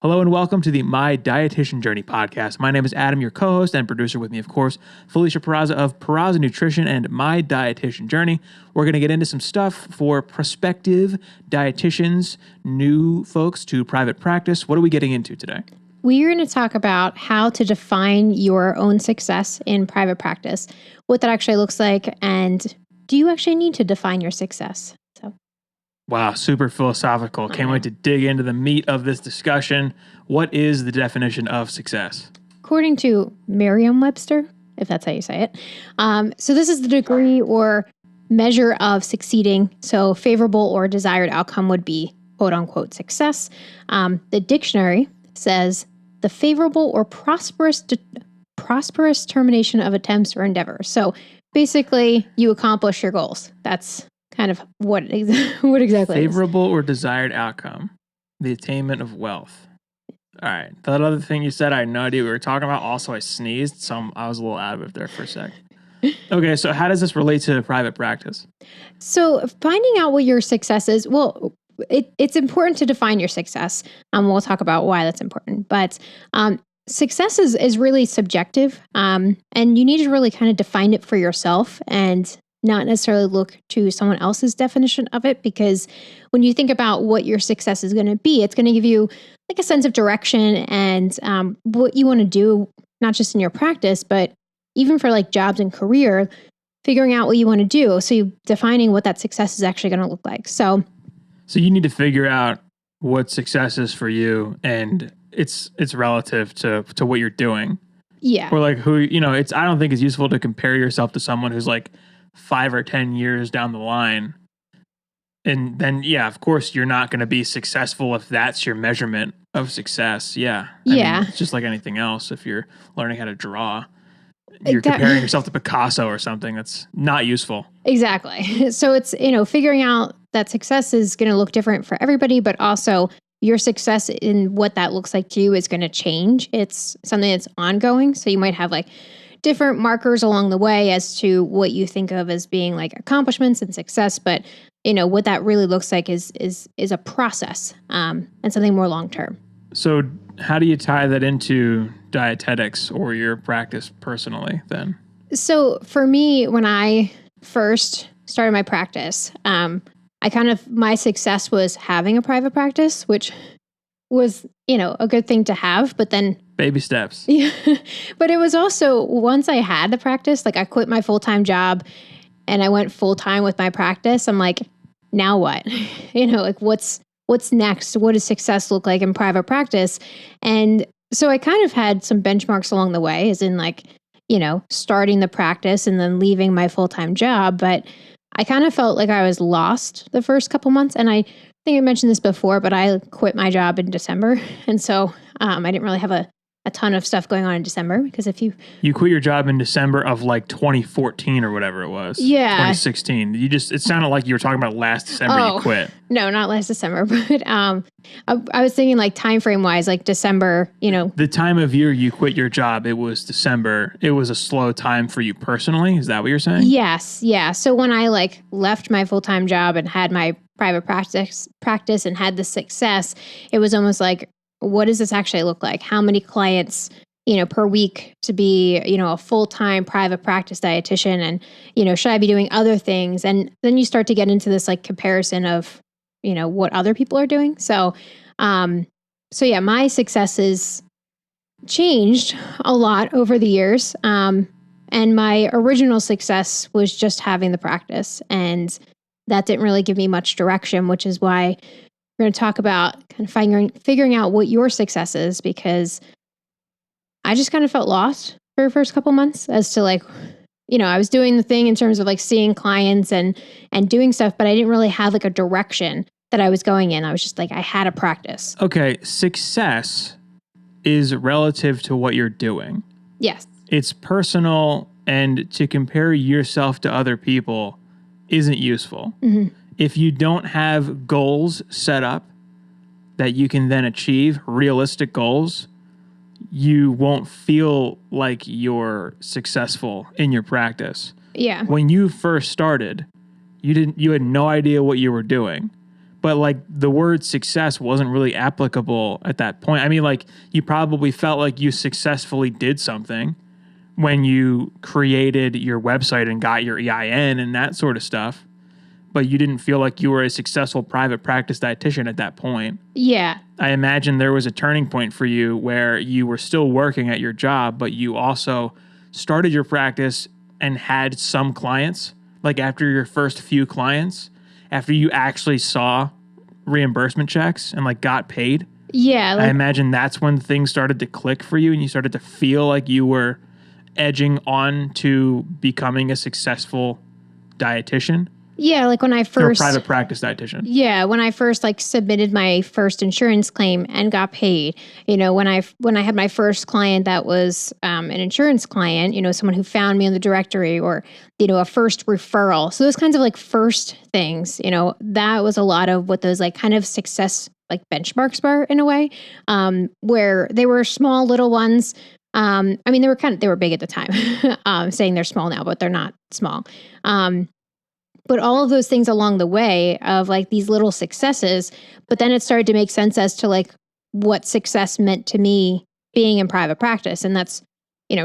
Hello and welcome to the My Dietitian Journey podcast. My name is Adam, your co-host and producer. With me, of course, Felicia Peraza of Peraza Nutrition and My Dietitian Journey. We're going to get into some stuff for prospective dietitians, new folks to private practice. What are we getting into today? We're going to talk about how to define your own success in private practice, what that actually looks like, and do you actually need to define your success? Wow, super philosophical. Can't wait to dig into the meat of this discussion. What is the definition of success? According to Merriam-Webster, if that's how you say it. So this is the degree or measure of succeeding. So favorable or desired outcome would be quote unquote success. The dictionary says the favorable or prosperous termination of attempts or endeavors. So basically you accomplish your goals. That's kind of what exactly favorable or desired outcome, the attainment of wealth. All right. That other thing you said, I had no idea we were talking about. Also, I sneezed, so I was a little out of it there for a sec. Okay, so how does this relate to private practice? So finding out what your success is, well, it's important to define your success. We'll talk about why that's important. But success is really subjective, and you need to really kind of define it for yourself and not necessarily look to someone else's definition of it, because when you think about what your success is going to be, it's going to give you like a sense of direction and what you want to do, not just in your practice, but even for like jobs and career, figuring out what you want to do. So you defining what that success is actually going to look like. So you need to figure out what success is for you, and it's relative to what you're doing. Yeah. Or like I don't think it's useful to compare yourself to someone who's like 5 or 10 years down the line. And then, yeah, of course, you're not going to be successful if that's your measurement of success. Yeah. I mean, it's just like anything else. If you're learning how to draw, you're comparing yourself to Picasso or something. That's not useful. Exactly. So it's, figuring out that success is going to look different for everybody, but also your success in what that looks like to you is going to change. It's something that's ongoing. So you might have like different markers along the way as to what you think of as being like accomplishments and success, but what that really looks like is a process and something more long term. So how do you tie that into dietetics or your practice personally then? So for me, when I first started my practice, my success was having a private practice, which was, a good thing to have, but then baby steps. Yeah. But it was also, once I had the practice, like I quit my full-time job and I went full-time with my practice. I'm like, now what? Like what's next? What does success look like in private practice? And so I kind of had some benchmarks along the way, as in like, starting the practice and then leaving my full-time job. But I kind of felt like I was lost the first couple months. And I think I mentioned this before, but I quit my job in December. And so I didn't really have a ton of stuff going on in December, because if you quit your job in December of like 2014 or whatever it was. Yeah. 2016. It sounded like you were talking about last December you quit. No, not last December, but I was thinking like time frame wise, like December, The time of year you quit your job, it was December. It was a slow time for you personally. Is that what you're saying? Yes. Yeah. So when I like left my full-time job and had my private practice and had the success, it was almost like, what does this actually look like? How many clients, per week to be, a full-time private practice dietitian? And, should I be doing other things? And then you start to get into this like comparison of, what other people are doing. So yeah, my successes changed a lot over the years. And my original success was just having the practice, and that didn't really give me much direction, which is why we're going to talk about kind of figuring out what your success is, because I just kind of felt lost for the first couple months as to like, I was doing the thing in terms of like seeing clients and doing stuff, but I didn't really have like a direction that I was going in. I was just like, I had a practice. Okay. Success is relative to what you're doing. Yes. It's personal, and to compare yourself to other people isn't useful. Mm-hmm. If you don't have goals set up that you can then achieve, realistic goals, you won't feel like you're successful in your practice. Yeah. When you first started, you had no idea what you were doing, but like the word success wasn't really applicable at that point. I mean, like you probably felt like you successfully did something when you created your website and got your EIN and that sort of stuff, but you didn't feel like you were a successful private practice dietitian at that point. Yeah. I imagine there was a turning point for you where you were still working at your job, but you also started your practice and had some clients. Like after your first few clients, after you actually saw reimbursement checks and like got paid. Yeah. I imagine that's when things started to click for you and you started to feel like you were edging on to becoming a successful dietitian. Yeah, like when I first private practice dietitian. Yeah, when I first like submitted my first insurance claim and got paid, when I had my first client that was an insurance client, someone who found me in the directory, or a first referral. So those kinds of like first things, that was a lot of what those like kind of success like benchmarks were in a way, where they were small little ones. I mean, they were big at the time. Saying they're small now, but they're not small. But all of those things along the way of like these little successes, but then it started to make sense as to like what success meant to me being in private practice. And that's,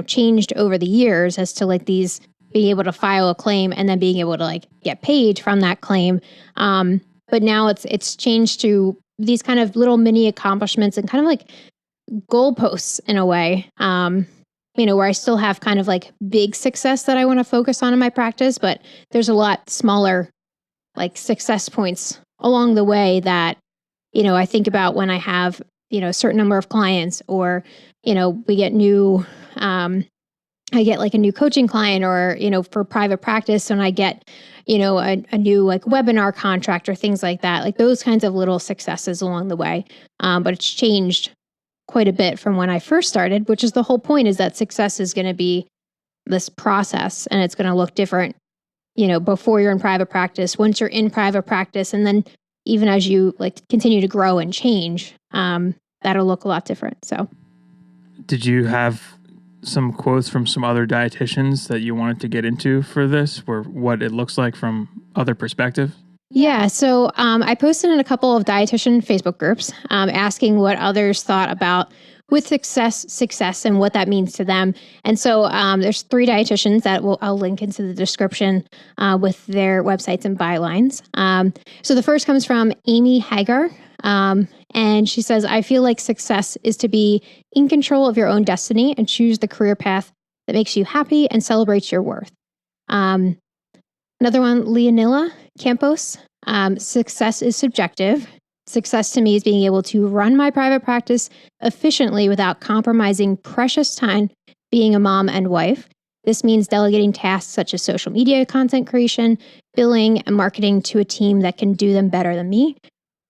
changed over the years as to like these being able to file a claim and then being able to like get paid from that claim. But now it's changed to these kind of little mini accomplishments and kind of like goalposts in a way. Where I still have kind of like big success that I want to focus on in my practice, but there's a lot smaller like success points along the way that, I think about when I have, a certain number of clients, or, we get new, I get like a new coaching client, or, for private practice, and I get, a new like webinar contract or things like that, like those kinds of little successes along the way. But it's changed quite a bit from when I first started, which is the whole point, is that success is going to be this process and it's going to look different, before you're in private practice, once you're in private practice, and then even as you like continue to grow and change, that'll look a lot different. So did you have some quotes from some other dietitians that you wanted to get into for this, or what it looks like from other perspectives? Yeah, so I posted in a couple of dietitian Facebook groups asking what others thought about with success and what that means to them. And so there's 3 dietitians that I'll link into the description with their websites and bylines. So the first comes from Amy Hager, and she says, "I feel like success is to be in control of your own destiny and choose the career path that makes you happy and celebrates your worth." Another one, Leonila, Campos, success is subjective. Success to me is being able to run my private practice efficiently without compromising precious time being a mom and wife. This means delegating tasks such as social media content creation, billing, and marketing to a team that can do them better than me,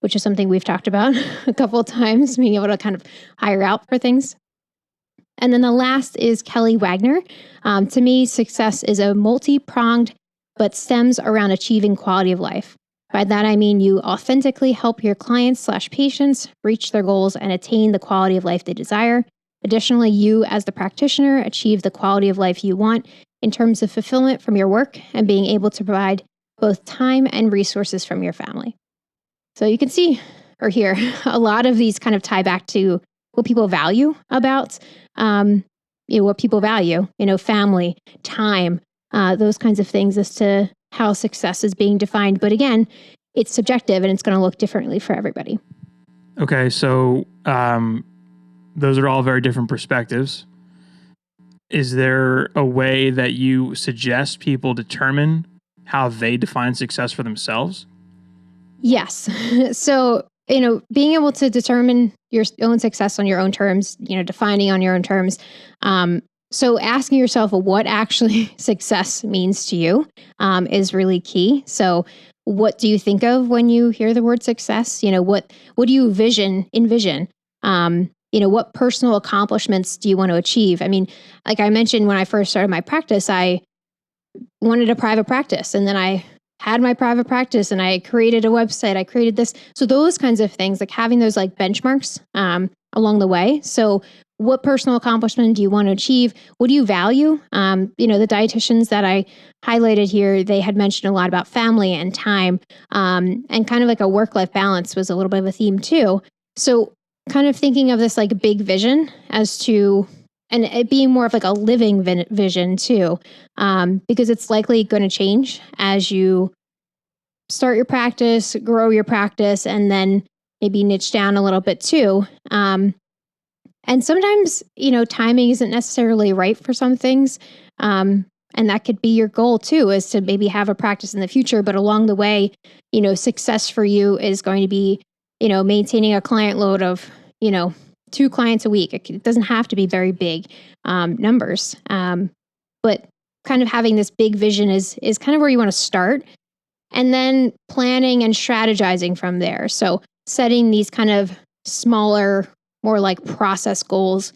which is something we've talked about a couple of times, being able to kind of hire out for things. And then the last is Kelly Wagner. To me, success is a multi-pronged but stems around achieving quality of life. By that, I mean you authentically help your clients/patients reach their goals and attain the quality of life they desire. Additionally, you as the practitioner achieve the quality of life you want in terms of fulfillment from your work and being able to provide both time and resources from your family. So you can see or hear a lot of these kind of tie back to what people value about, what people value, family, time, those kinds of things as to how success is being defined. But again, it's subjective and it's going to look differently for everybody. Okay, so those are all very different perspectives. Is there a way that you suggest people determine how they define success for themselves? Yes. So, being able to determine your own success on your own terms, defining on your own terms. So asking yourself what actually success means to you is really key. So what do you think of when you hear the word success? What do you envision? What personal accomplishments do you want to achieve? I mean, like I mentioned, when I first started my practice, I wanted a private practice, and then I had my private practice and I created a website, I created this. So those kinds of things, like having those like benchmarks along the way. So what personal accomplishment do you want to achieve? What do you value? The dietitians that I highlighted here, they had mentioned a lot about family and time, and kind of like a work-life balance was a little bit of a theme too. So kind of thinking of this like big vision as to, and it being more of like a living vision too, because it's likely going to change as you start your practice, grow your practice, and then maybe niche down a little bit too. And sometimes, timing isn't necessarily right for some things. And that could be your goal too, is to maybe have a practice in the future. But along the way, success for you is going to be, maintaining a client load of, 2 clients a week. It doesn't have to be very big numbers. But kind of having this big vision is kind of where you want to start. And then planning and strategizing from there. So setting these kind of smaller, more like process goals,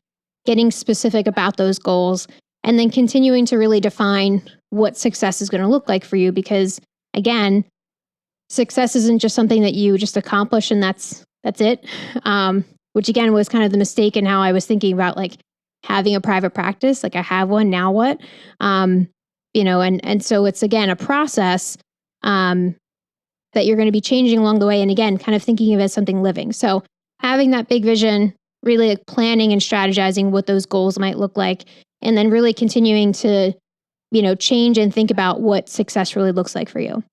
getting specific about those goals, and then continuing to really define what success is going to look like for you. Because again, success isn't just something that you just accomplish and that's it. Which again was kind of the mistake in how I was thinking about like having a private practice. Like I have one, now what? And so it's again a process that you're going to be changing along the way. And again, kind of thinking of it as something living. So having that big vision, really like planning and strategizing what those goals might look like, and then really continuing to, change and think about what success really looks like for you.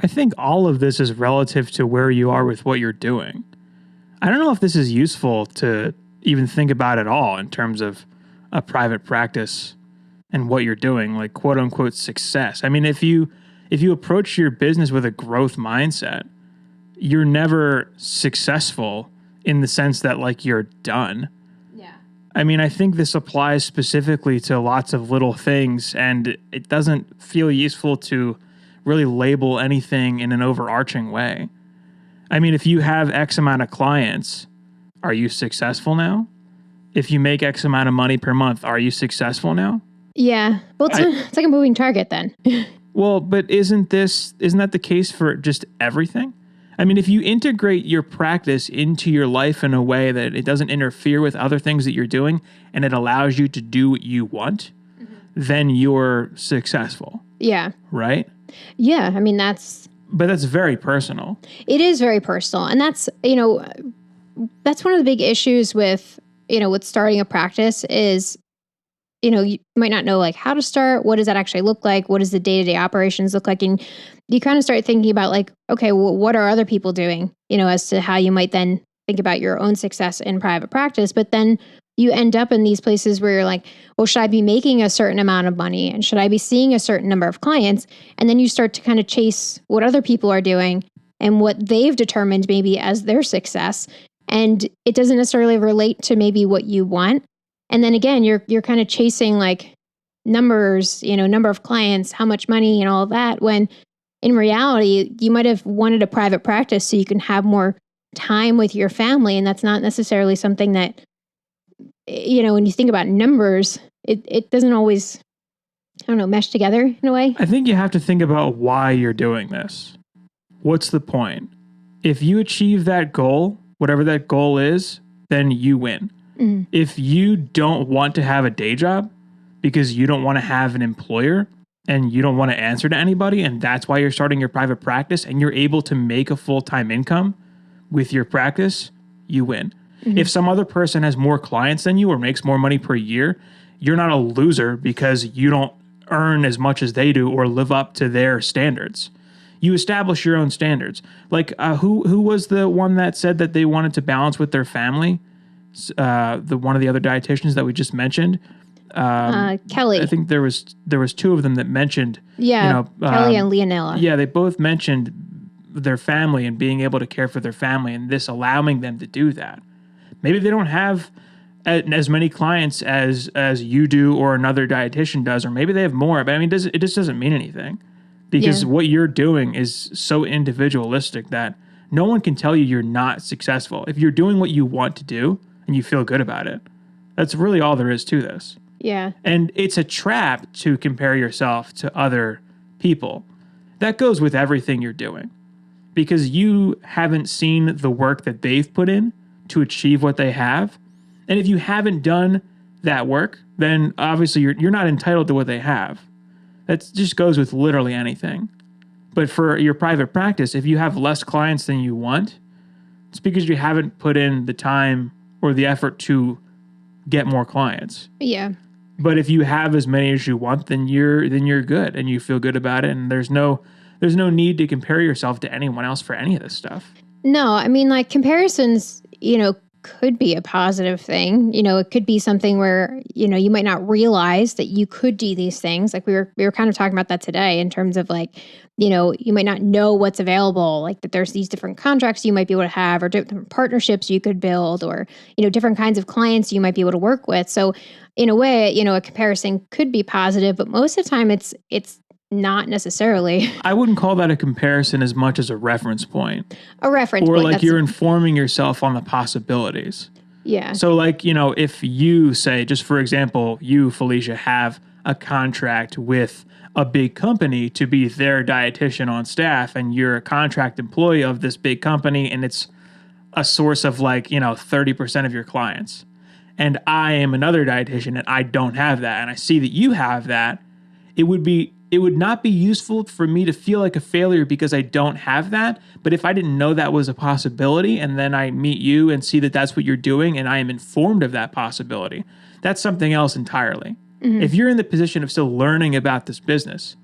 I think all of this is relative to where you are with what you're doing. I don't know if this is useful to even think about at all in terms of a private practice and what you're doing, like quote unquote success. I mean, if you approach your business with a growth mindset, you're never successful in the sense that like you're done. Yeah. I mean, I think this applies specifically to lots of little things, and it doesn't feel useful to really label anything in an overarching way. I mean, if you have X amount of clients, are you successful now? If you make X amount of money per month, are you successful now? Yeah. Well, it's like a moving target then. Well, but isn't that the case for just everything? I mean, if you integrate your practice into your life in a way that it doesn't interfere with other things that you're doing and it allows you to do what you want, then you're successful. Yeah. Right? Yeah. I mean, but that's very personal. It is very personal. And that's one of the big issues with starting a practice is, you might not know like how to start. What does that actually look like? What does the day-to-day operations look like? And you kind of start thinking about like, okay, well, what are other people doing, as to how you might then think about your own success in private practice. But then you end up in these places where you're like, well, should I be making a certain amount of money? And should I be seeing a certain number of clients? And then you start to kind of chase what other people are doing and what they've determined maybe as their success. And it doesn't necessarily relate to maybe what you want. And then again, you're kind of chasing like numbers, number of clients, how much money and all of that, when in reality, you might have wanted a private practice so you can have more time with your family. And that's not necessarily something that, when you think about numbers, it doesn't always, mesh together in a way. I think you have to think about why you're doing this. What's the point? If you achieve that goal, whatever that goal is, then you win. Mm-hmm. If you don't want to have a day job because you don't want to have an employer and you don't want to answer to anybody, and that's why you're starting your private practice and you're able to make a full-time income with your practice, you win. Mm-hmm. If some other person has more clients than you or makes more money per year, you're not a loser because you don't earn as much as they do or live up to their standards. You establish your own standards. Like who was the one that said that they wanted to balance with their family? One of the other dietitians that we just mentioned, Kelly. I think there was 2 of them that mentioned. Yeah, Kelly and Leonila. Yeah, they both mentioned their family and being able to care for their family, and this allowing them to do that. Maybe they don't have as many clients as you do or another dietitian does, or maybe they have more. But I mean, it just doesn't mean anything because what you're doing is so individualistic that no one can tell you you're not successful if you're doing what you want to do and you feel good about it. That's really all there is to this. Yeah. And it's a trap to compare yourself to other people. That goes with everything you're doing because you haven't seen the work that they've put in to achieve what they have. And if you haven't done that work, then obviously you're not entitled to what they have. That just goes with literally anything. But for your private practice, if you have less clients than you want, it's because you haven't put in the time or the effort to get more clients. Yeah. But if you have as many as you want, then you're good and you feel good about it. And there's no need to compare yourself to anyone else for any of this stuff. No, I mean, like, comparisons, could be a positive thing. It could be something where, you might not realize that you could do these things. Like we were kind of talking about that today in terms of like, you might not know what's available, like that there's these different contracts you might be able to have or different partnerships you could build or, different kinds of clients you might be able to work with. So in a way, a comparison could be positive, but most of the time it's not necessarily. I wouldn't call that a comparison as much as a reference point. A reference or point. Or like you're informing yourself on the possibilities. Yeah. So like, if you say, just for example, you, Felicia, have a contract with a big company to be their dietitian on staff, and you're a contract employee of this big company, and it's a source of like, 30% of your clients. And I am another dietitian and I don't have that. And I see that you have that. It would not be useful for me to feel like a failure because I don't have that. But if I didn't know that was a possibility and then I meet you and see that that's what you're doing and I am informed of that possibility, that's something else entirely. Mm-hmm. If you're in the position of still learning about this business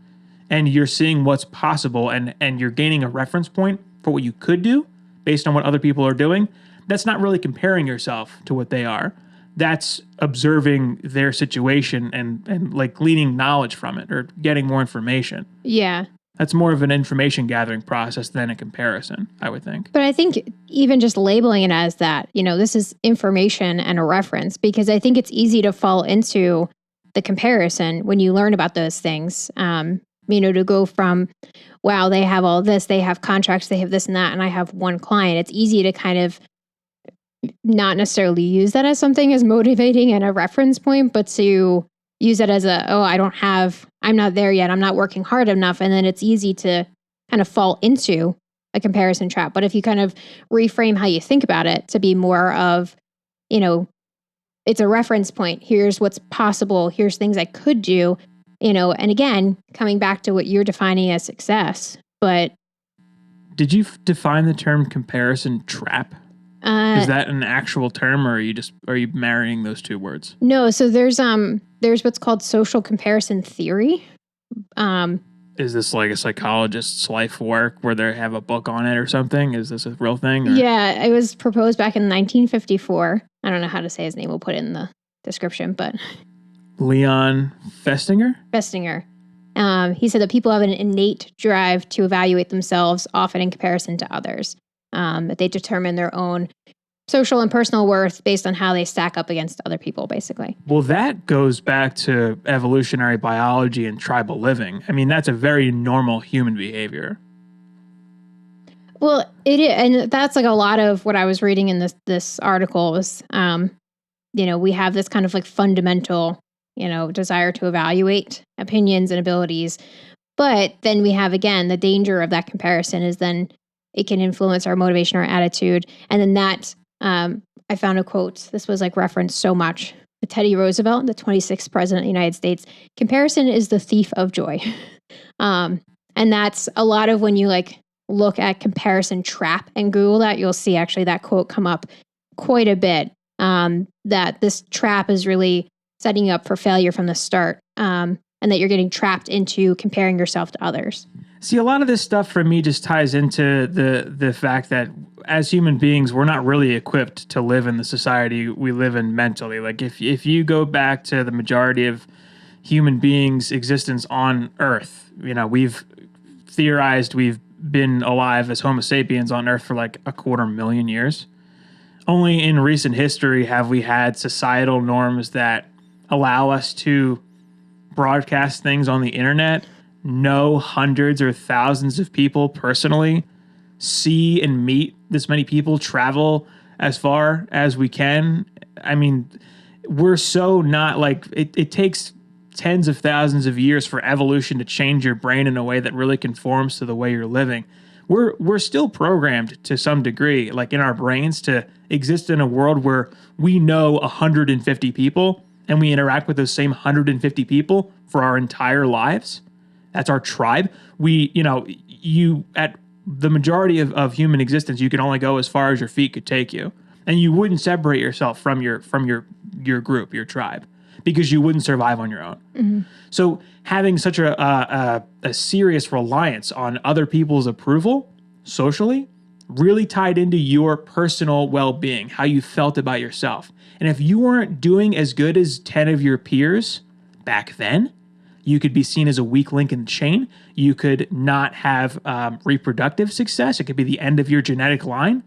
and you're seeing what's possible and you're gaining a reference point for what you could do based on what other people are doing, that's not really comparing yourself to what they are. That's observing their situation and like gleaning knowledge from it or getting more information. Yeah. That's more of an information gathering process than a comparison, I would think. But I think even just labeling it as that, this is information and a reference, because I think it's easy to fall into the comparison when you learn about those things. To go from, wow, they have all this, they have contracts, they have this and that, and I have one client. It's easy to kind of not necessarily use that as something as motivating and a reference point, but to use it as I'm not there yet. I'm not working hard enough. And then it's easy to kind of fall into a comparison trap. But if you kind of reframe how you think about it to be more of, it's a reference point. Here's what's possible. Here's things I could do, and again, coming back to what you're defining as success. But did you define the term comparison trap? Is that an actual term, or are you marrying those two words? No. So there's what's called social comparison theory. Is this like a psychologist's life work where they have a book on it or something? Is this a real thing? Or? Yeah, it was proposed back in 1954. I don't know how to say his name. We'll put it in the description, but Leon Festinger? Festinger. He said that people have an innate drive to evaluate themselves, often in comparison to others. That they determine their own social and personal worth based on how they stack up against other people, basically. Well, that goes back to evolutionary biology and tribal living. I mean, that's a very normal human behavior. Well, it is, and that's like a lot of what I was reading in this article was, we have this kind of like fundamental, desire to evaluate opinions and abilities, but then we have, again, the danger of that comparison is then it can influence our motivation, our attitude. And then that, I found a quote, this was like referenced so much, Teddy Roosevelt, the 26th president of the United States, comparison is the thief of joy. And that's a lot of when you like look at comparison trap and Google that, you'll see actually that quote come up quite a bit, that this trap is really setting you up for failure from the start, and that you're getting trapped into comparing yourself to others. See, a lot of this stuff for me just ties into the fact that as human beings, we're not really equipped to live in the society we live in mentally. Like if you go back to the majority of human beings' existence on Earth, we've theorized we've been alive as Homo sapiens on Earth for like 250,000 years. Only in recent history have we had societal norms that allow us to broadcast things on the internet, know hundreds or thousands of people personally, see and meet this many people, travel as far as we can. I mean, we're so not like, it takes tens of thousands of years for evolution to change your brain in a way that really conforms to the way you're living. we're still programmed to some degree, like in our brains, to exist in a world where we know 150 people and we interact with those same 150 people for our entire lives. That's our tribe. You at the majority of human existence, you can only go as far as your feet could take you, and you wouldn't separate yourself from your group, your tribe, because you wouldn't survive on your own. Mm-hmm. So having such a serious reliance on other people's approval socially really tied into your personal well-being, how you felt about yourself. And if you weren't doing as good as 10 of your peers back then, you could be seen as a weak link in the chain. You could not have reproductive success. It could be the end of your genetic line.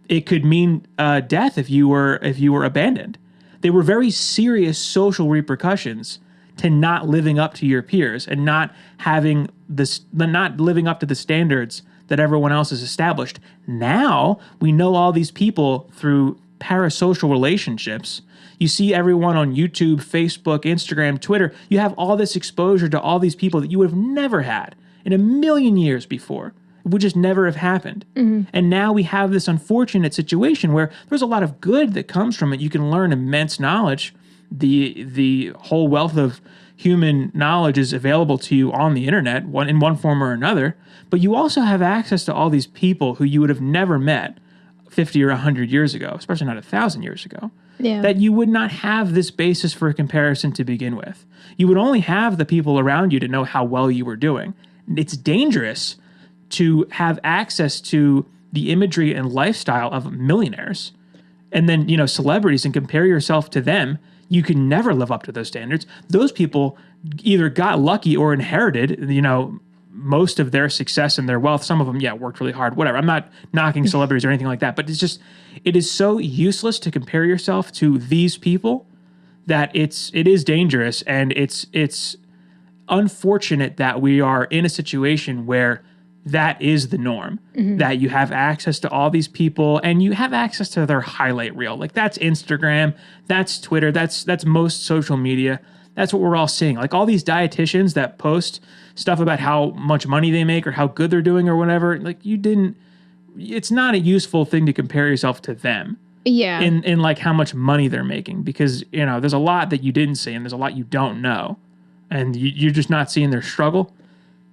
It could mean death if you were abandoned. They were very serious social repercussions to not living up to your peers and not living up to the standards that everyone else has established. Now we know all these people through parasocial relationships. You see everyone on YouTube, Facebook, Instagram, Twitter. You have all this exposure to all these people that you would have never had in a million years before. It would just never have happened. Mm-hmm. And now we have this unfortunate situation where there's a lot of good that comes from it. You can learn immense knowledge. The whole wealth of human knowledge is available to you on the internet, in one form or another. But you also have access to all these people who you would have never met 50 or 100 years ago, especially not 1,000 years ago. Yeah. That you would not have this basis for comparison to begin with. You would only have the people around you to know how well you were doing. It's dangerous to have access to the imagery and lifestyle of millionaires and then, celebrities, and compare yourself to them. You can never live up to those standards. Those people either got lucky or inherited, most of their success and their wealth. Some of them, worked really hard, whatever. I'm not knocking celebrities or anything like that, but it is so useless to compare yourself to these people that it is dangerous. And it's unfortunate that we are in a situation where that is the norm, mm-hmm. that you have access to all these people and you have access to their highlight reel. Like that's Instagram, that's Twitter, that's most social media. That's what we're all seeing. Like all these dietitians that post stuff about how much money they make or how good they're doing or whatever. Like it's not a useful thing to compare yourself to them. Yeah. In like how much money they're making, because, there's a lot that you didn't see and there's a lot you don't know. And you're just not seeing their struggle.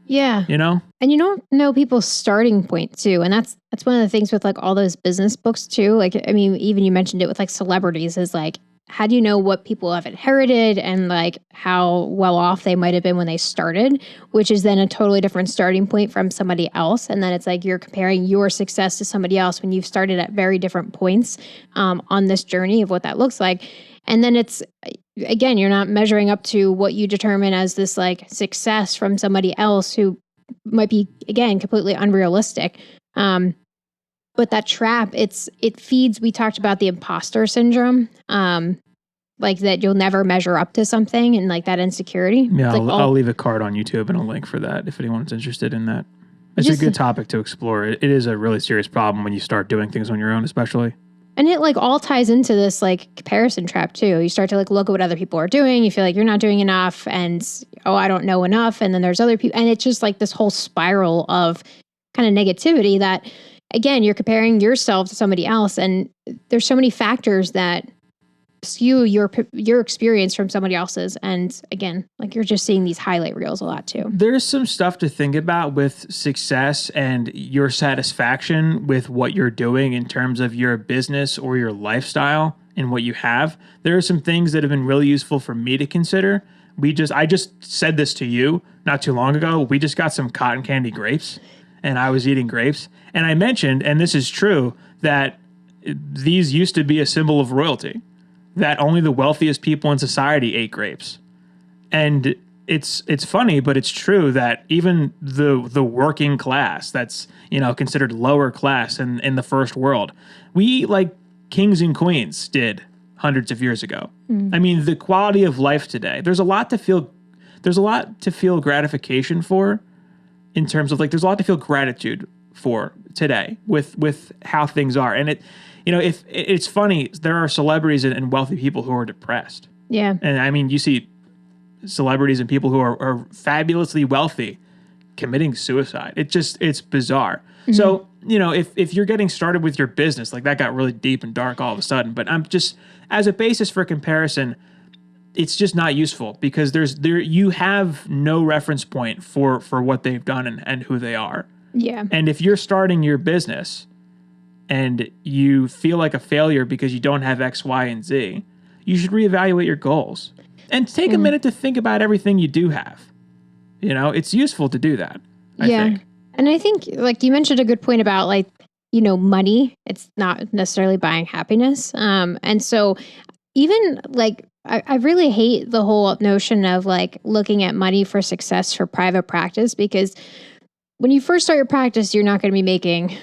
Yeah. And you don't know people's starting point too. And that's one of the things with like all those business books too. Like, I mean, even you mentioned it with like celebrities, is like, how do you know what people have inherited and like how well off they might have been when they started, which is then a totally different starting point from somebody else. And then it's like you're comparing your success to somebody else when you've started at very different points on this journey of what that looks like. And then it's, again, you're not measuring up to what you determine as this like success from somebody else who might be, again, completely unrealistic. But that trap, it feeds, we talked about the imposter syndrome, like that you'll never measure up to something and like that insecurity. Yeah, like I'll leave a card on YouTube and a link for that if anyone's interested in that. It's a good topic to explore. It is a really serious problem when you start doing things on your own, especially. And it like all ties into this like comparison trap too. You start to like look at what other people are doing. You feel like you're not doing enough and, I don't know enough. And then there's other people. And it's just like this whole spiral of kind of negativity that, again, you're comparing yourself to somebody else. And there's so many factors that skew your experience from somebody else's. And again, like you're just seeing these highlight reels a lot too. There's some stuff to think about with success and your satisfaction with what you're doing in terms of your business or your lifestyle and what you have. There are some things that have been really useful for me to consider. I just said this to you not too long ago. We just got some cotton candy grapes and I was eating grapes. And I mentioned, and this is true, that these used to be a symbol of royalty, that only the wealthiest people in society ate grapes. And it's funny, but it's true that even the working class that's, considered lower class in the first world, we eat like kings and queens did hundreds of years ago. Mm. I mean, the quality of life today, there's a lot to feel gratification for, in terms of like, there's a lot to feel gratitude for today with how things are. And if it's funny, there are celebrities and wealthy people who are depressed. Yeah. And I mean, you see celebrities and people who are fabulously wealthy committing suicide. It's bizarre. So, if you're getting started with your business, like that got really deep and dark all of a sudden, but I'm just, as a basis for comparison, it's just not useful because you have no reference point for what they've done and who they are. Yeah. And if you're starting your business and you feel like a failure because you don't have X, Y, and Z, you should reevaluate your goals and take a minute to think about everything you do have. It's useful to do that. I think. And I think, like you mentioned a good point about like, money. It's not necessarily buying happiness. And so even like, I really hate the whole notion of like looking at money for success for private practice, because when you first start your practice, you're not going to be making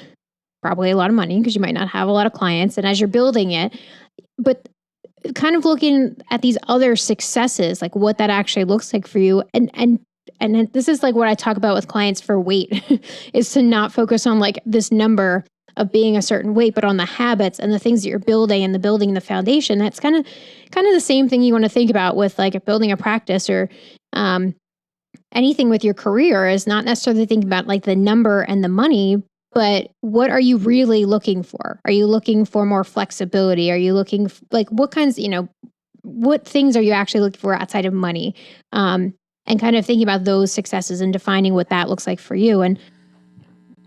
probably a lot of money because you might not have a lot of clients. And as you're building it, but kind of looking at these other successes, like what that actually looks like for you. And this is like what I talk about with clients for weight is to not focus on like this number of being a certain weight, but on the habits and the things that you're building and the foundation. That's kind of the same thing you want to think about with like building a practice or anything with your career, is not necessarily thinking about like the number and the money, but what are you really looking for? Are you looking for more flexibility? Are you looking like what kinds, what things are you actually looking for outside of money? And kind of thinking about those successes and defining what that looks like for you. And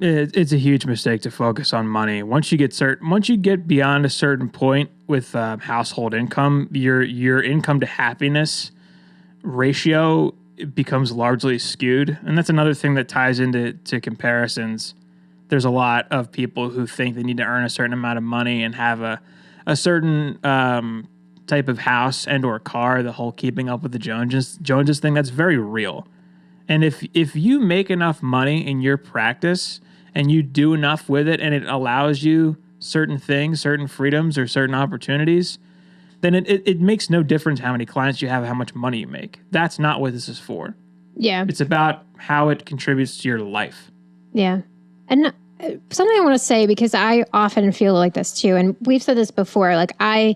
it's a huge mistake to focus on money. Once you get beyond a certain point with household income, your income to happiness ratio becomes largely skewed, and that's another thing that ties into comparisons. There's a lot of people who think they need to earn a certain amount of money and have a certain type of house and or car. The whole keeping up with the Joneses thing, that's very real. And if you make enough money in your practice and you do enough with it and it allows you certain things, certain freedoms or certain opportunities, then it makes no difference how many clients you have, how much money you make. That's not what this is for. Yeah. It's about how it contributes to your life. Yeah. And something I want to say, because I often feel like this too, and we've said this before, like I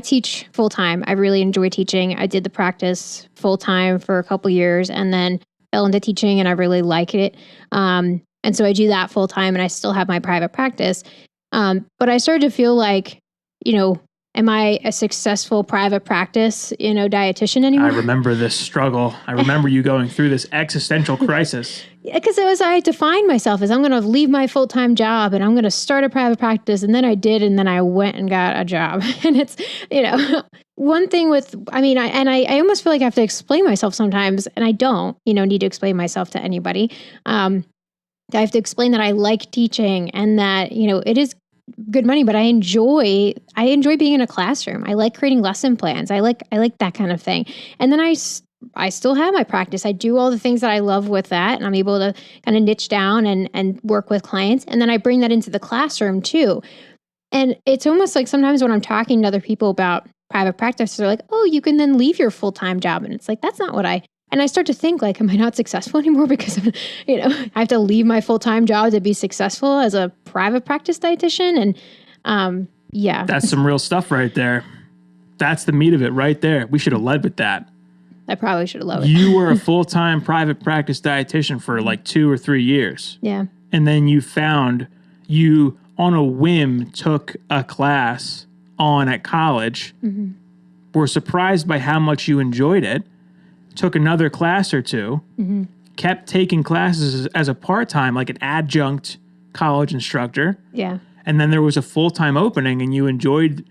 teach full time. I really enjoy teaching. I did the practice full time for a couple years and then fell into teaching and I really like it. And so I do that full time and I still have my private practice. But I started to feel like, am I a successful private practice, dietitian anymore? I remember this struggle. I remember you going through this existential crisis. Yeah, because I defined myself as I'm going to leave my full-time job and I'm going to start a private practice. And then I did. And then I went and got a job. And it's, one thing with, I almost feel like I have to explain myself sometimes. And I don't, need to explain myself to anybody. I have to explain that I like teaching and that, it is good money, but I enjoy being in a classroom. I like creating lesson plans. I like that kind of thing. And then I still have my practice. I do all the things that I love with that. And I'm able to kind of niche down and work with clients. And then I bring that into the classroom too. And it's almost like sometimes when I'm talking to other people about private practice, they're like, oh, you can then leave your full-time job. And it's like, that's not what and I start to think like, am I not successful anymore because I have to leave my full-time job to be successful as a private practice dietitian? And yeah. That's some real stuff right there. That's the meat of it right there. We should have led with that. I probably should have loved it. You were a full-time private practice dietitian for like 2 or 3 years. Yeah. And then you on a whim took a class at college, were surprised by how much you enjoyed it, took another class or two, kept taking classes as a part-time, like an adjunct college instructor. Yeah. And then there was a full-time opening and you enjoyed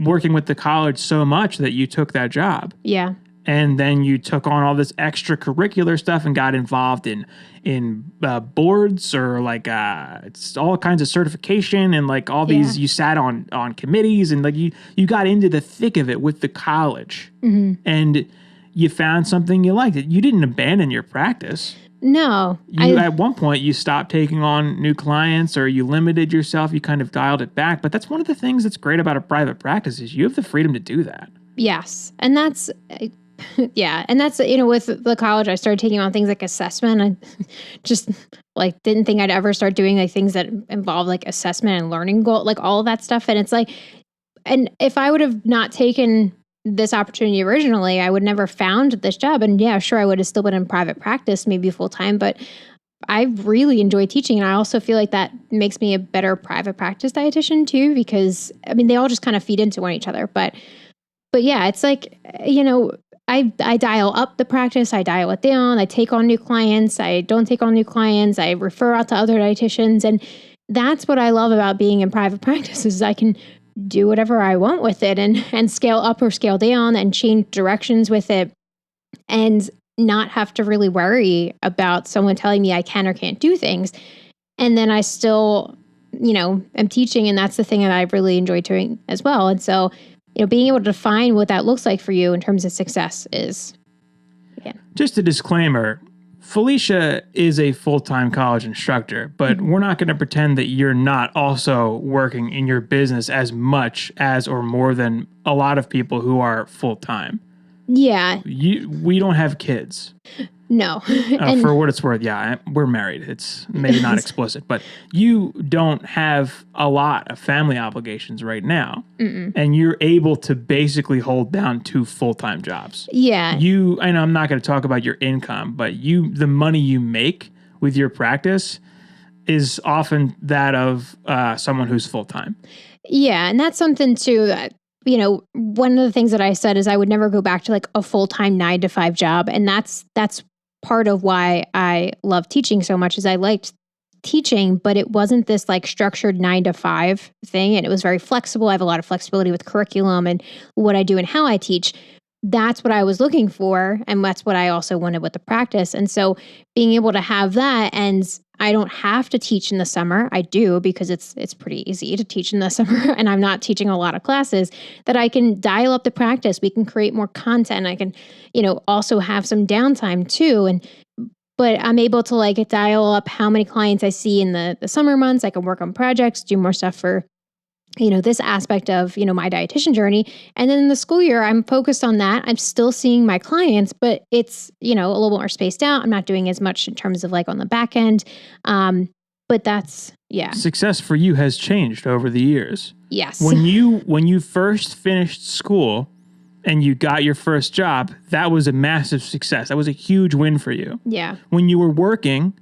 working with the college so much that you took that job. Yeah. And then you took on all this extracurricular stuff and got involved in boards or like it's all kinds of certification and like all these. You sat on committees and like you got into the thick of it with the college, and you found something you liked. You didn't abandon your practice. No. At one point you stopped taking on new clients or you limited yourself. You kind of dialed it back. But that's one of the things that's great about a private practice is you have the freedom to do that. Yes, and that's. Yeah. And that's, with the college, I started taking on things like assessment. I just like didn't think I'd ever start doing like things that involve like assessment and learning goal, like all of that stuff. And it's like, and if I would have not taken this opportunity originally, I would never found this job. And yeah, sure, I would have still been in private practice, maybe full time, but I really enjoy teaching. And I also feel like that makes me a better private practice dietitian too, because I mean, they all just kind of feed into one each other. But yeah, it's like, I dial up the practice, I dial it down, I take on new clients, I don't take on new clients, I refer out to other dietitians. And that's what I love about being in private practice is I can do whatever I want with it and scale up or scale down and change directions with it and not have to really worry about someone telling me I can or can't do things. And then I still, am teaching, and that's the thing that I really enjoy doing as well. And so, being able to define what that looks like for you in terms of success is, again. Just a disclaimer, Felicia is a full-time college instructor, but we're not going to pretend that you're not also working in your business as much as or more than a lot of people who are full-time. Yeah. We don't have kids. No. For what it's worth, yeah, we're married. It's maybe not explicit, but you don't have a lot of family obligations right now. And you're able to basically hold down 2 full-time jobs. Yeah. And I'm not going to talk about your income, but the money you make with your practice is often that of someone who's full-time. Yeah. And that's something too that, one of the things that I said is I would never go back to like a full-time 9-to-5 job. And that's part of why I love teaching so much is I liked teaching, but it wasn't this like structured 9-to-5 thing. And it was very flexible. I have a lot of flexibility with curriculum and what I do and how I teach. That's what I was looking for. And that's what I also wanted with the practice. And so being able to have that, and I don't have to teach in the summer. I do because it's pretty easy to teach in the summer and I'm not teaching a lot of classes, that I can dial up the practice. We can create more content. I can, also have some downtime too. But I'm able to like dial up how many clients I see in the summer months. I can work on projects, do more stuff for this aspect of, my dietitian journey. And then in the school year, I'm focused on that. I'm still seeing my clients, but it's, a little more spaced out. I'm not doing as much in terms of like on the back end. But that's, yeah. Success for you has changed over the years. Yes. When you first finished school and you got your first job, that was a massive success. That was a huge win for you. Yeah. When you were working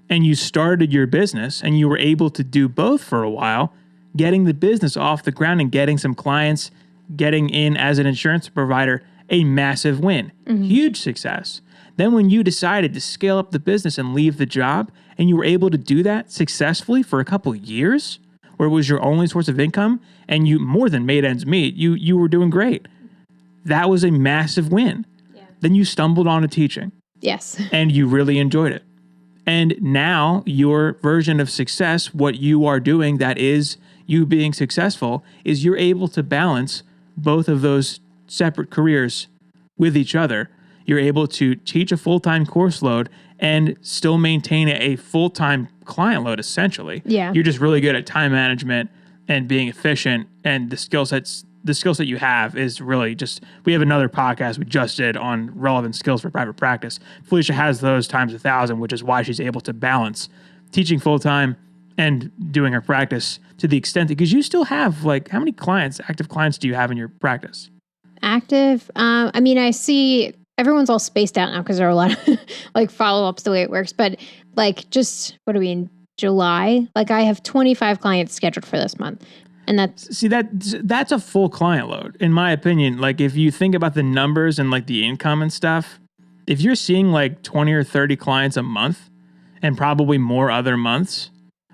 and you started your business and you were able to do both for a while, getting the business off the ground and getting some clients, getting in as an insurance provider, a massive win, huge success. Then when you decided to scale up the business and leave the job and you were able to do that successfully for a couple of years, where it was your only source of income and you more than made ends meet, you were doing great. That was a massive win. Yeah. Then you stumbled onto teaching. Yes. And you really enjoyed it. And now your version of success, what you are doing that is you being successful, is you're able to balance both of those separate careers with each other. You're able to teach a full-time course load and still maintain a full-time client load, essentially. Yeah. You're just really good at time management and being efficient, and the skill set you have is really just, we have another podcast we just did on relevant skills for private practice. Felicia has those times 1,000, which is why she's able to balance teaching full-time and doing her practice to the extent that, because you still have like, how many active clients do you have in your practice? Active? I see everyone's all spaced out now because there are a lot of like follow-ups the way it works, but like just, what are we in July? Like I have 25 clients scheduled for this month. And that's a full client load, in my opinion. Like if you think about the numbers and like the income and stuff, if you're seeing like 20 or 30 clients a month and probably more other months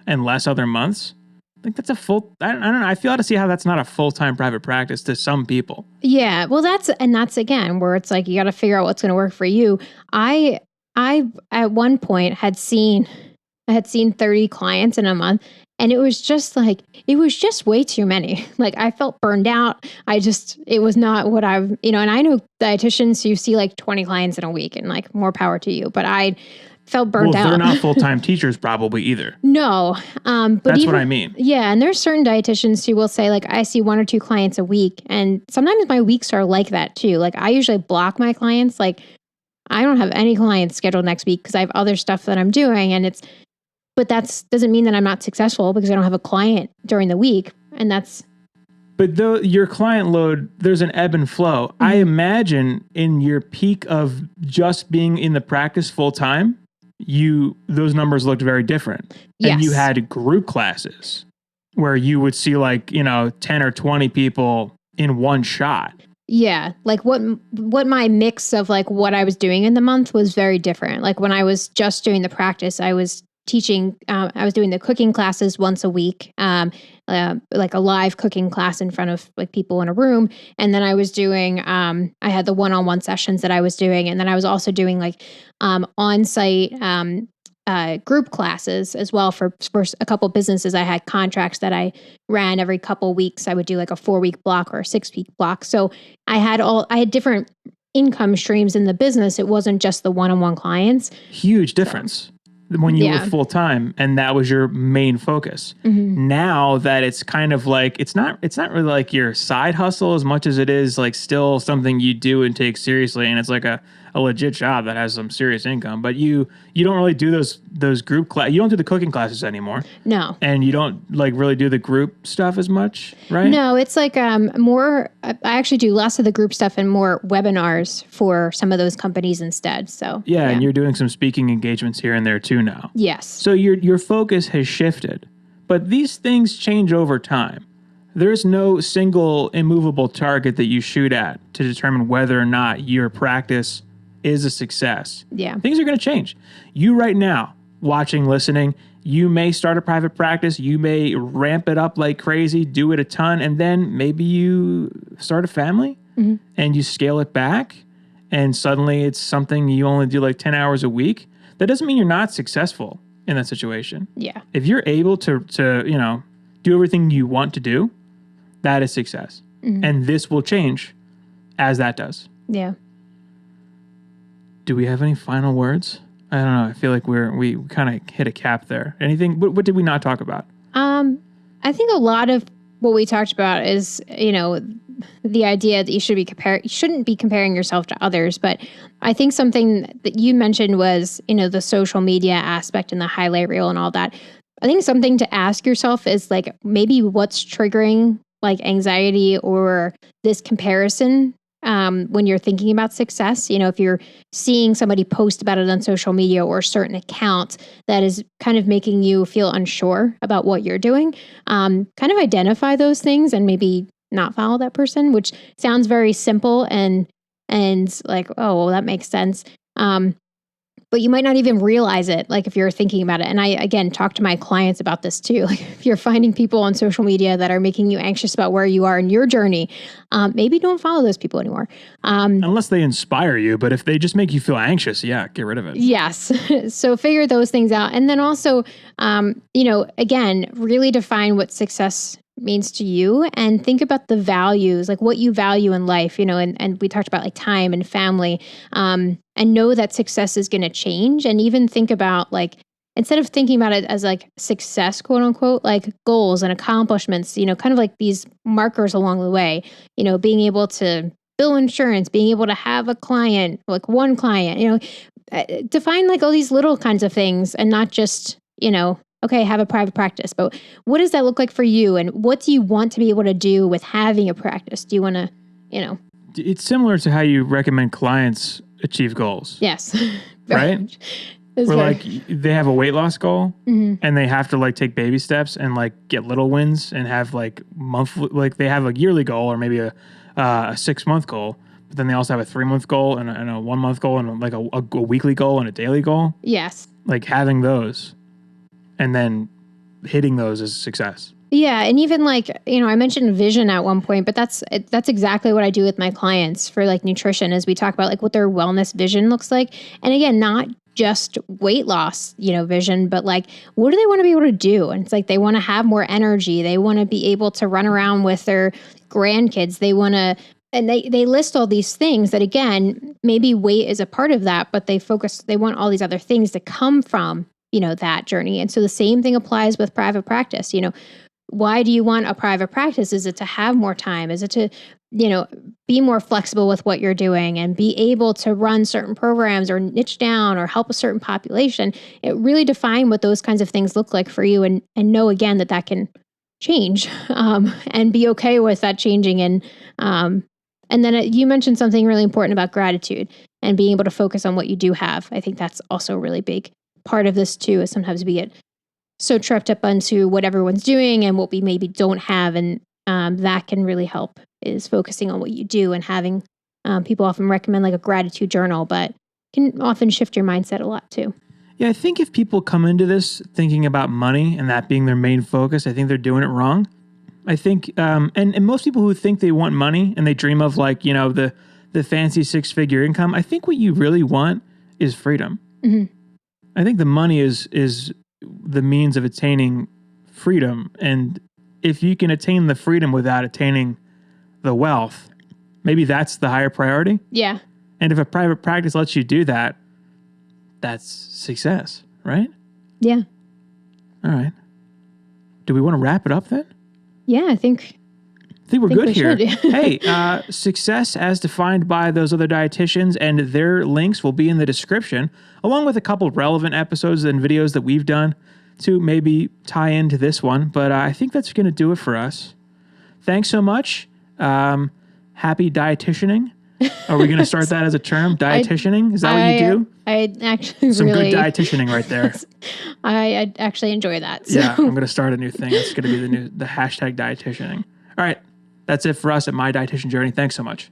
and less other months, I think that's a full, I don't know. I feel to see how that's not a full-time private practice to some people. Yeah. Well, that's again, where it's like, you got to figure out what's going to work for you. I at one point I had seen 30 clients in a month. And it was just way too many. Like I felt burned out. It was not what and I know dietitians who see like 20 clients in a week and like more power to you. But I felt burned out. They're not full-time teachers probably either. No. But that's what I mean. Yeah. And there's certain dietitians who will say like, I see 1 or 2 clients a week. And sometimes my weeks are like that too. Like I usually block my clients. Like I don't have any clients scheduled next week because I have other stuff that I'm doing, but that doesn't mean that I'm not successful because I don't have a client during the week. And but though your client load, there's an ebb and flow. I imagine in your peak of just being in the practice full time, those numbers looked very different. Yes. And you had group classes where you would see 10 or 20 people in one shot. Yeah. Like what my mix of like what I was doing in the month was very different. Like when I was just doing the practice, I was teaching, I was doing the cooking classes once a week, like a live cooking class in front of like people in a room. And then I was doing, I had the one-on-one sessions that I was doing. And then I was also doing like on-site group classes as well for a couple businesses. I had contracts that I ran every couple weeks. I would do like a 4-week block or a 6-week block. So I had different income streams in the business. It wasn't just the one-on-one clients. Huge difference when you were full time and that was your main focus. Mm-hmm. Now that it's kind of like, it's not really like your side hustle as much as it is like still something you do and take seriously. And it's like a legit job that has some serious income, but you don't really do those group class. You don't do the cooking classes anymore. No. And you don't like really do the group stuff as much, right? No, it's like more, I actually do less of the group stuff and more webinars for some of those companies instead. So yeah. And you're doing some speaking engagements here and there too now. Yes. So your focus has shifted, but these things change over time. There's no single immovable target that you shoot at to determine whether or not your practice is a success. Yeah. Things are going to change. You right now, watching, listening, you may start a private practice. You may ramp it up like crazy, do it a ton, and then maybe you start a family and you scale it back and suddenly it's something you only do like 10 hours a week. That doesn't mean you're not successful in that situation. Yeah. If you're able to do everything you want to do, that is success. And this will change as that does. Yeah. Do we have any final words? I don't know. I feel like we kind of hit a cap there. Anything? What did we not talk about? I think a lot of what we talked about is, the idea that you shouldn't be comparing yourself to others. But I think something that you mentioned was, the social media aspect and the highlight reel and all that. I think something to ask yourself is like maybe what's triggering like anxiety or this comparison when you're thinking about success. If you're seeing somebody post about it on social media or a certain account that is kind of making you feel unsure about what you're doing, kind of identify those things and maybe not follow that person, which sounds very simple and like, oh, well, that makes sense. But you might not even realize it, like if you're thinking about it. And I, again, talk to my clients about this too. Like if you're finding people on social media that are making you anxious about where you are in your journey, maybe don't follow those people anymore. Unless they inspire you, but if they just make you feel anxious, yeah, get rid of it. Yes. So figure those things out. And then also, again, really define what success means to you and think about the values, like what you value in life, and we talked about like time and family, and know that success is going to change. And even think about like, instead of thinking about it as like success, quote unquote, like goals and accomplishments, kind of like these markers along the way, being able to bill insurance, being able to have a client, like one client, define like all these little kinds of things and not just, okay, have a private practice, but what does that look like for you? And what do you want to be able to do with having a practice? Do you want to, It's similar to how you recommend clients achieve goals. Yes. Right? Where like they have a weight loss goal and they have to like take baby steps and like get little wins and have like monthly, like they have a yearly goal or maybe a 6-month goal, but then they also have a 3-month goal and a 1-month goal and like a weekly goal and a daily goal. Yes. Like having those and then hitting those is success. Yeah. And even like, I mentioned vision at one point, but that's exactly what I do with my clients for like nutrition is we talk about like what their wellness vision looks like. And again, not just weight loss, vision, but like, what do they want to be able to do? And it's like, they want to have more energy. They want to be able to run around with their grandkids. They want to, and they list all these things that again, maybe weight is a part of that, but they want all these other things to come from, that journey. And so the same thing applies with private practice. Why do you want a private practice? Is it to have more time? Is it to, be more flexible with what you're doing and be able to run certain programs or niche down or help a certain population? It really define what those kinds of things look like for you and know again that can change and be okay with that changing. And then you mentioned something really important about gratitude and being able to focus on what you do have. I think that's also really big. part of this too is sometimes we get so tripped up onto what everyone's doing and what we maybe don't have. And that can really help, is focusing on what you do and having people often recommend like a gratitude journal, but can often shift your mindset a lot too. Yeah, I think if people come into this thinking about money and that being their main focus, I think they're doing it wrong. I think, and most people who think they want money and they dream of like, the fancy 6-figure income, I think what you really want is freedom. Mm-hmm. I think the money is the means of attaining freedom. And if you can attain the freedom without attaining the wealth, maybe that's the higher priority. Yeah. And if a private practice lets you do that, that's success, right? Yeah. All right. Do we want to wrap it up then? Yeah, I think we're good here. Should. Hey, success as defined by those other dietitians, and their links will be in the description, along with a couple of relevant episodes and videos that we've done to maybe tie into this one. But I think that's going to do it for us. Thanks so much. Happy dietitianing. Are we going to start that as a term? Dietitianing? Is that what you do? I actually Some good dietitianing right there. I actually enjoy that. So. Yeah, I'm going to start a new thing. It's going to be the hashtag dietitianing. All right. That's it for us at My Dietitian Journey. Thanks so much.